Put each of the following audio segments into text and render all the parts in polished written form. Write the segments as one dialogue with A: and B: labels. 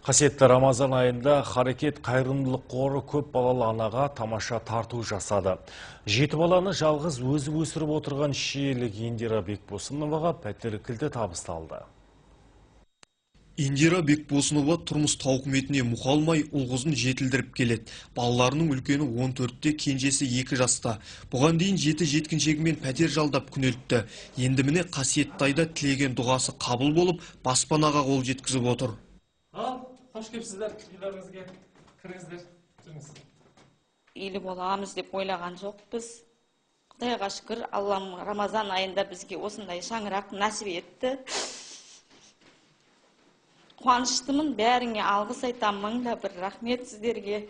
A: Қасиетті Рамазан айында Харекет қайырымдылық қоры көп балалы анаға тамаша тарту жасады. 7 баланы жалғыз өзі өсіріп отырған шиелік Индира Бекбосыноваға пәтер кілті табысталды.
B: Индира Бекбосынова тұрмыс тауқыметіне мұқалмай ұл-қызын жетілдіріп келеді. Балаларының үлкені 14-те, кенжесі 2 жаста. Бұған дейін 7 жеткіншегімен пәтер жалдап күнелтті. Енді міне қасиетті айда тілеген дұғасы қабыл болып, баспанаға қол жеткізіп отыр.
C: Қош келіпсіздер, үйлеріңізге кіріңіздер, жүріңіз.
D: Үйлі боламыз деп ойлаған жоқпыз. Құдайға шүкір, Аллам Рамазан айында бізге осындай шаңырақ нәсіп етті. Қуаныштымын, бәріңе алғыс айтамын, да бір рахмет сіздерге.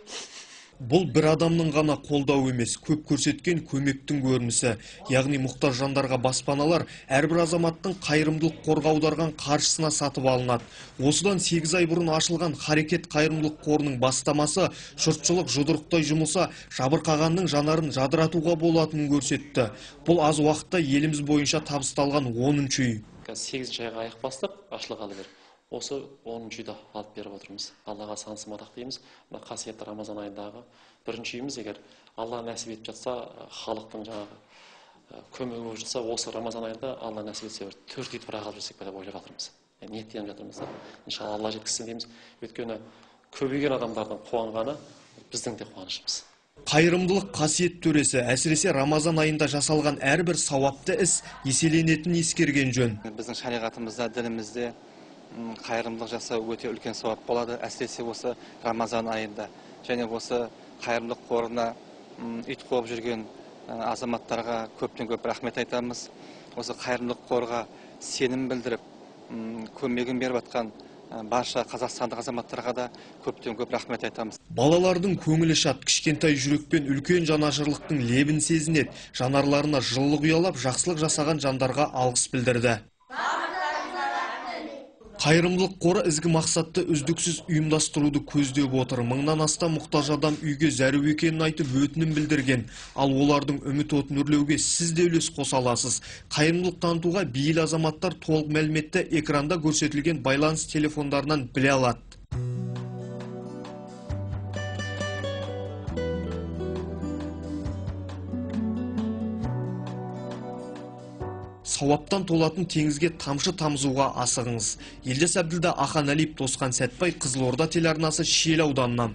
B: Бұл бір адамның ғана қолдау емес, көп көрсеткен көмектің көрінісі. Яғни мұқтаж жандарға баспаналар әрбір азаматтың қайырымдылық қорға аударған қаржысына сатып алынады. Осыдан 8 ай бұрын ашылған Харекет қайырымдылық қорының бастамасы жұртшылық жұдырықтай жұмылса жабырқағанның жанарын жадыратуға болатынын көрсетті. Бұл аз уақытта еліміз бойынша табысталған 10-ші үй.
C: 8 айға аяқ бастық ашылғалы бері. Осы 10-ші үйді алып беріп отырмыз. Аллаға сансыз мадақ дейміз. Мына қасиетті Рамазан айындағы бірінші үйіміз, егер Алла нәсіп етіп жатса, халықтың жаңағы көмегі болып жатса, осы Рамазан айында Алла нәсіп етсе, 4 үй бірақ алып жүрсек деп ойлап жатырмыз. Ниеттеніп жатырмыз. Иншалла Алла жеткізсін дейміз. Өйткені көбейген адамдардың қуанғаны біздің де қуанышымыз.
B: Қайырымдылық қасиет төресі, әсіресе Рамазан айында жасалған әрбір сауапты іс еселенетінін ескерген жөн.
E: Біздің шариғатымызда, дінімізде қайырымдылық жасау өте үлкен сауап болады, әсіресе осы Рамазан айында. Және осы қайырымдылық қорына ит қуып жүрген азаматтарға көптен көп рахмет айтамыз. Осы қайырымдылық қорға сенім білдіріп, көмегін беріп атқан барша қазақстандық азаматтарға да көптен көп рахмет айтамыз.
B: Балалардың көңілі шат, кішкентай жүрекпен үлкен жанашырлықтың лебін сезінеді. Жанарларына жылылық ұялап, жақсылық жасаған жандарға алғыс білдірді. Қайырымдылық қоры ізгі мақсатты үздіксіз ұйымдастыруды көздеп отыр. 1000-нан астам мұқтаж адам үйге зәру екенін айтып өтінім білдірген. Ал олардың үміт отын үрлеуге сіз де үлес қоса аласыз. Қайырымдылық танытуға бейіл азаматтар толық мәліметті экранда көрсетілген байланыс телефондарынан біле алады. Сауаптан толатын теңізге тамшы тамызуға асығыңыз. Елдес Әбділда, Ахан Әлиев, Досқан Сәтбай, Қызылорда телеарнасы, Шиелі ауданынан.